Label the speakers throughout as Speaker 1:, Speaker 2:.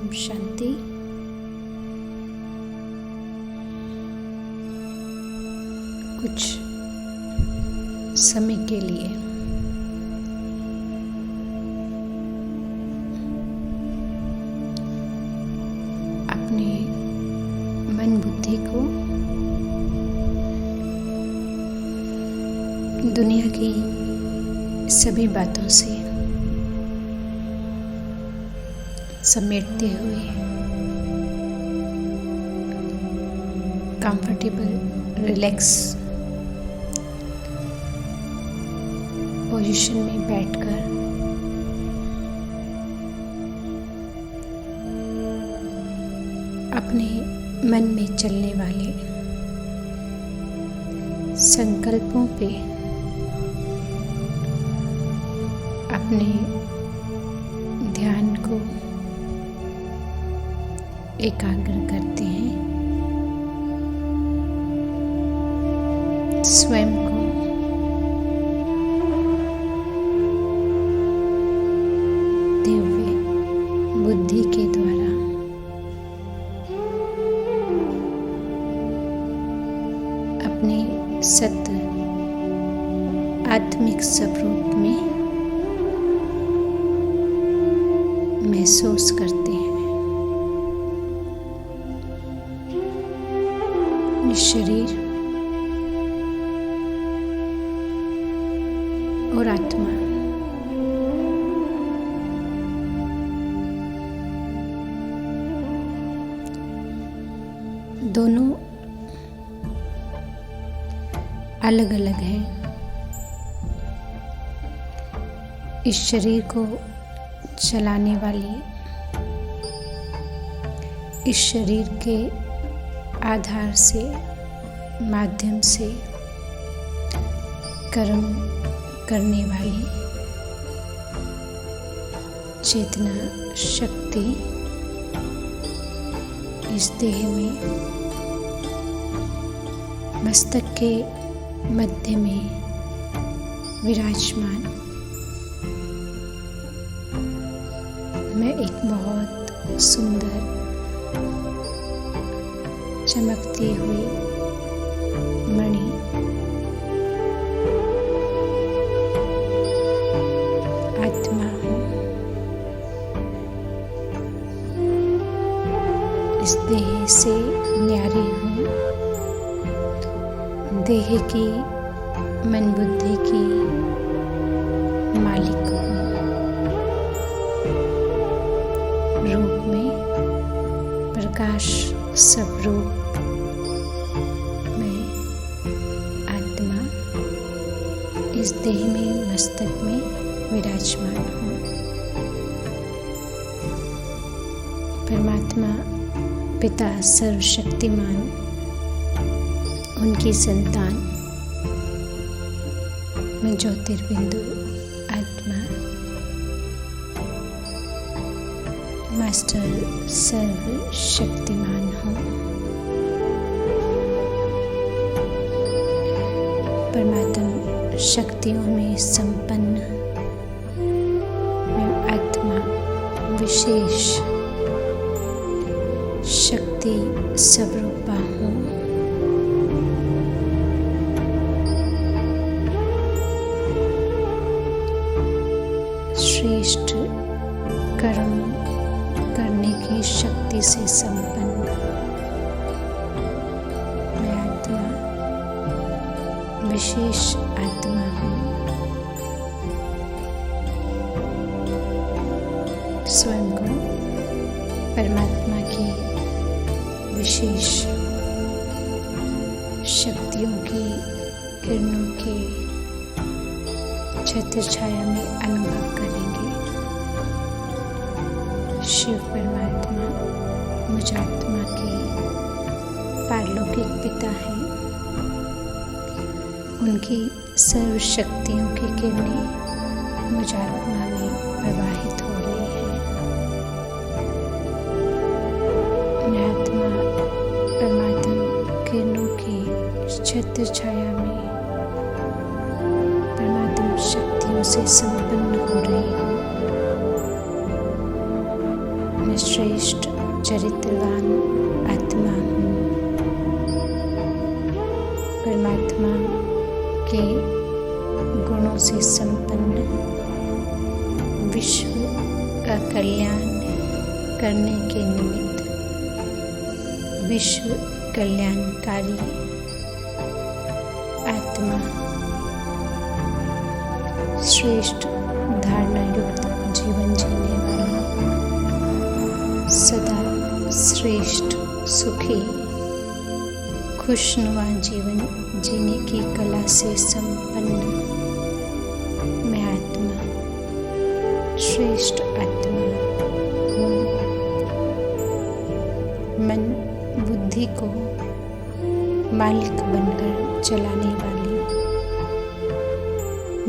Speaker 1: ओम शांति। कुछ समय के लिए अपने मन बुद्धि को दुनिया की सभी बातों से समेटते हुए कंफर्टेबल रिलैक्स पोजीशन में बैठकर अपने मन में चलने वाले संकल्पों पे अपने ध्यान को एकाग्र करते हैं। स्वयं को दिव्य बुद्धि के द्वारा अपने सत्य आत्मिक स्वरूप में महसूस करते हैं। शरीर और आत्मा दोनों अलग अलग हैं। इस शरीर को चलाने वाली, इस शरीर के आधार से, माध्यम से कर्म करने वाली चेतना शक्ति इस देह में मस्तक के मध्य में विराजमान मैं एक बहुत सुंदर चमकती हुई मणि आत्मा हूँ। इस देह से न्यारी हूँ। देह की मन बुद्धि की मालिक हूँ। रूप में प्रकाश स्वरूप में आत्मा इस देह में मस्तक में विराजमान हूँ। परमात्मा पिता सर्वशक्तिमान, उनकी संतान मैं ज्योतिर्बिंदु आत्मा मास्टर सर्वशक्तिमान हूँ। परमात्मा शक्तियों में संपन्न मैं आत्मा विशेष शक्ति स्वरूपा हूँ। श्रेष्ठ कर्म करने की शक्ति से संपन्न मैं आत्मा विशेष आत्मा हूँ। स्वयं को परमात्मा की विशेष शक्तियों की किरणों की छत्र छाया में अनुभव करेंगे। शिव परमात्मा मुझ आत्मा के पारलौकिक पिता हैं। उनकी सर्व शक्तियों की किरणें मुझ आत्मा में प्रवाहित हो रही हैं। मैं आत्मा परमात्मा किरणों की छत्र छाया में परमात्मा शक्तियों से संपन्न हो रही हूँ। मैं श्रेष्ठ चरित्रवान आत्मा हूँ। परमात्मा के गुणों से संपन्न विश्व का कल्याण करने के निमित्त विश्व कल्याणकारी आत्मा, श्रेष्ठ धारणा युक्त जीवन जीने वाला, सदा श्रेष्ठ सुखी खुशनुमा जीवन जीने की कला से संपन्न मैं आत्मा, श्रेष्ठ आत्मा हूँ। मन बुद्धि को मालिक बनकर चलाने वाली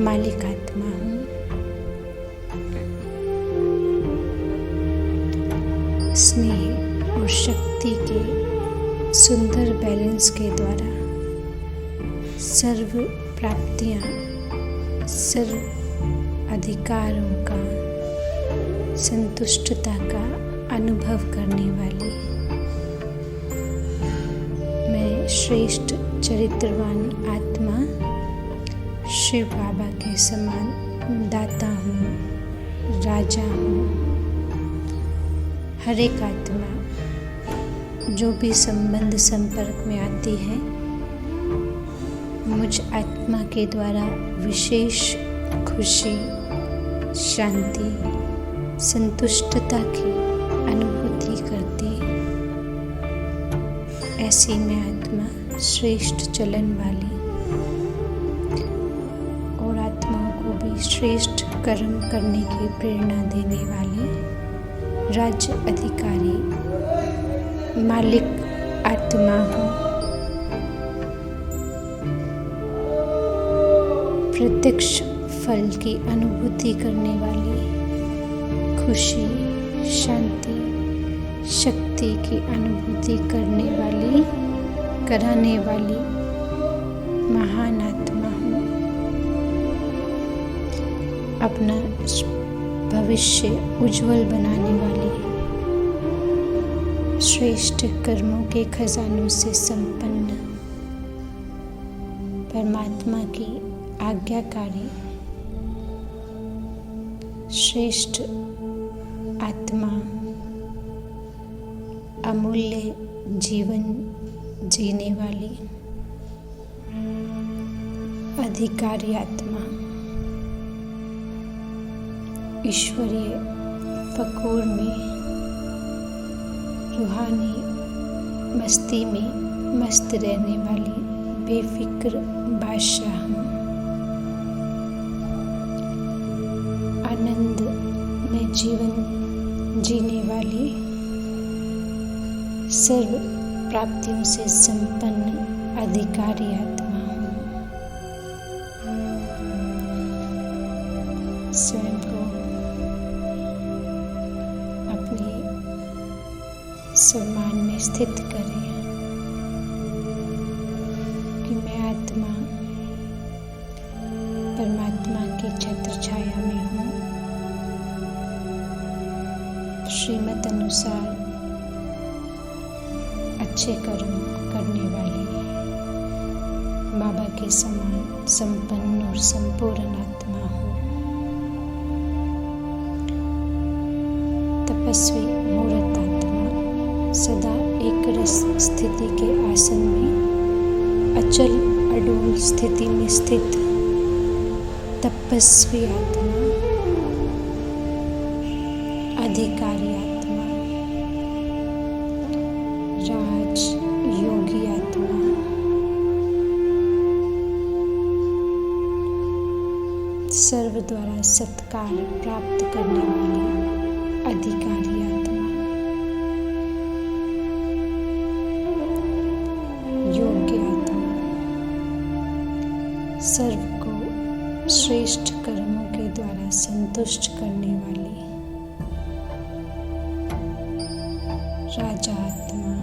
Speaker 1: मालिक आत्मा हूँ। स्नेह और शक्ति के सुंदर बैलेंस के द्वारा सर्व प्राप्तियाँ, सर्व अधिकारों का, संतुष्टता का अनुभव करने वाली मैं श्रेष्ठ चरित्रवान आत्मा, शिव बाबा के समान दाता हूँ, राजा हूँ। हर एक आत्मा जो भी संबंध संपर्क में आती है, मुझ आत्मा के द्वारा विशेष खुशी, शांति, संतुष्टता की अनुभूति करती। ऐसी मैं आत्मा श्रेष्ठ चलन वाली और आत्माओं को भी श्रेष्ठ कर्म करने की प्रेरणा देने वाली राज्य अधिकारी मालिक आत्मा हूँ। प्रत्यक्ष फल की अनुभूति करने वाली, खुशी, शांति, शक्ति की अनुभूति कराने वाली महान आत्मा हूँ। अपना भविष्य उज्जवल बनाने वाली, श्रेष्ठ कर्मों के खजानों से संपन्न परमात्मा की आज्ञाकारी श्रेष्ठ आत्मा, अमूल्य जीवन जीने वाली अधिकारी आत्मा, ईश्वरीय फकूर में, रूहानी मस्ती में मस्त रहने वाली बेफिक्र बादशाह हूँ। आनंद में जीवन जीने वाली, सर्व प्राप्तियों से संपन्न अधिकारी आत्मा हूँ। स्वयं को अपने सम्मान में स्थित करें कि मैं आत्मा परमात्मा की छत्र छाया में हूँ। श्रीमत अनुसार अच्छे कर्म करने वाली बाबा के समान संपन्न और संपूर्ण आत्मा हूँ। तपस्वी मूर्त आत्मा, सदा एक रस स्थिति के आसन में अचल अडोल स्थिति में स्थित तपस्वी आत्मा, अधिकारी आत्मा, राज योगी आत्मा, सर्व द्वारा सत्कार प्राप्त करने वाली अधिकारी आत्मा, योग्य आत्मा, सर्व को श्रेष्ठ कर्मों के द्वारा संतुष्ट करने वाली राजा आत्मा,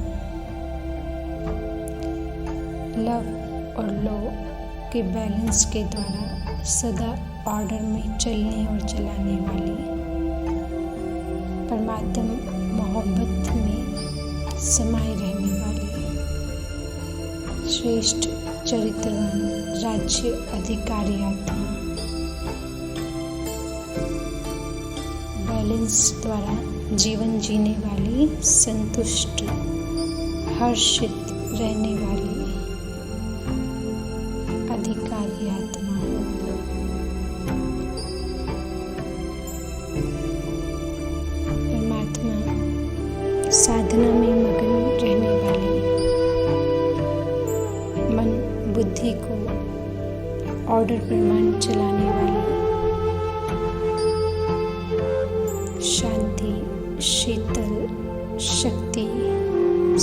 Speaker 1: लव और लो के बैलेंस के द्वारा सदा ऑर्डर में चलने और चलाने वाली मोहब्बत में समाये रहने वाली, श्रेष्ठ चरित्रवान राज्य अधिकारी आत्मा, बैलेंस द्वारा जीवन जीने वाली, संतुष्ट हर्षित रहने वाली अधिकारी आत्मा, परमात्मा साधना में मग्न रहने वाली, मन बुद्धि को ऑर्डर प्रमाण चलाने वाली, शांति शीतल शक्ति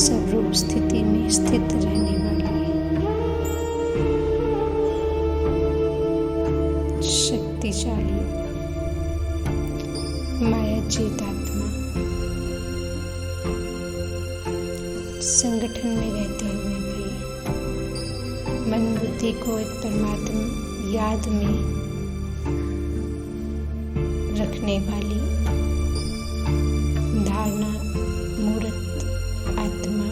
Speaker 1: स्वरूप स्थिति में स्थित रहने वाली, शक्तिशाली मायाजीत आत्मा, संगठन में रहते हुए भी मन बुद्धि को एक परमात्मा याद में रखने वाली, धारणा मूर्त आत्मा,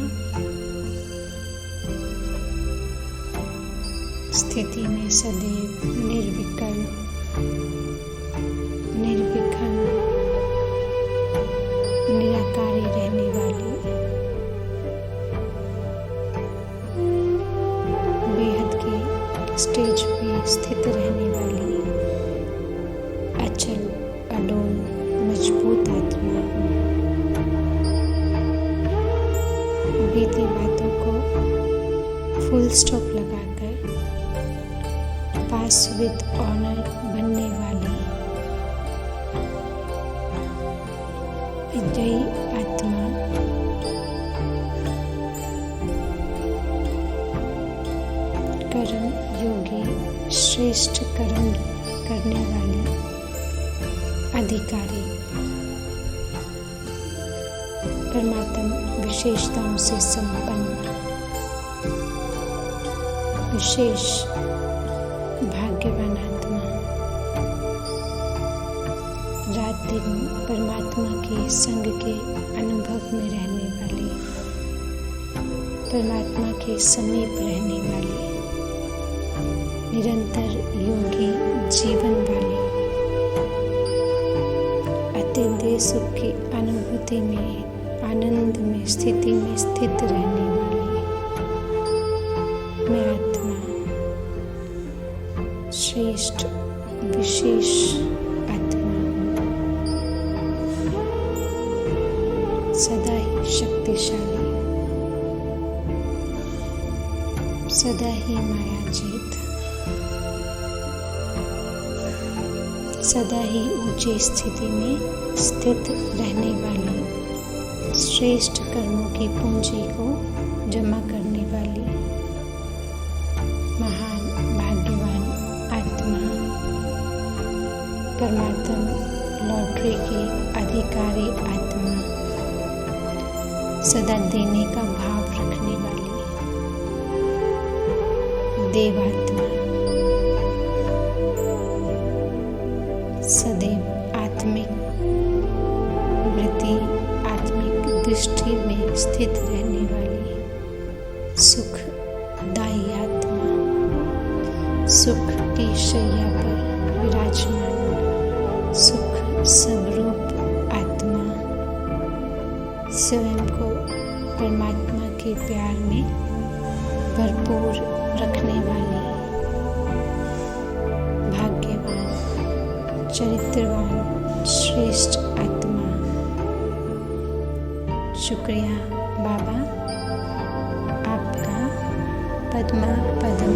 Speaker 1: स्थिति में सदैव निर्विकल्प निर्विघ्न निराकारी रहने वाली, बेहद के स्टेज पे स्थित रहने वाली, अचल अडोल मजबूत आत्मा, बीती बातों को फुल स्टॉप लगाकर पास विद ऑनर बनने वाली विजयी आत्मा, कर्म योगी श्रेष्ठ कर्म करने वाली अधिकारी, परमात्मा विशेषताओं से संपन्न, विशेष भाग्यवान आत्मा, रात दिन परमात्मा के संग के अनुभव में रहने वाली, परमात्मा के समीप रहने वाली, निरंतर योगी जीवन वाली, अत्यंत सुख की अनुभूति में आनंद में स्थिति में स्थित रहने वाली मैं आत्मा, श्रेष्ठ विशेष आत्मा हूँ, सदा ही शक्तिशाली, सदा ही मायाजीत, सदा ही ऊंची स्थिति में स्थित रहने वाली, श्रेष्ठ कर्मों की पूंजी को जमा करने वाली महान भाग्यवान आत्मा, परमात्मा लॉटरी की अधिकारी आत्मा, सदा देने का भाव रखने वाली देवात्मा, सदैव आत्मिक वृत्ति आत्मिक दृष्टि में स्थित रहने वाली सुखदायी आत्मा, सुख की शैया पर विराजमान सुख स्वरूप आत्मा, स्वयं को परमात्मा के प्यार में भरपूर रखने वाली भाग्यवान चरित्रवान श्रेष्ठ आत्मा। शुक्रिया बाबा, आपका पद्मा पदम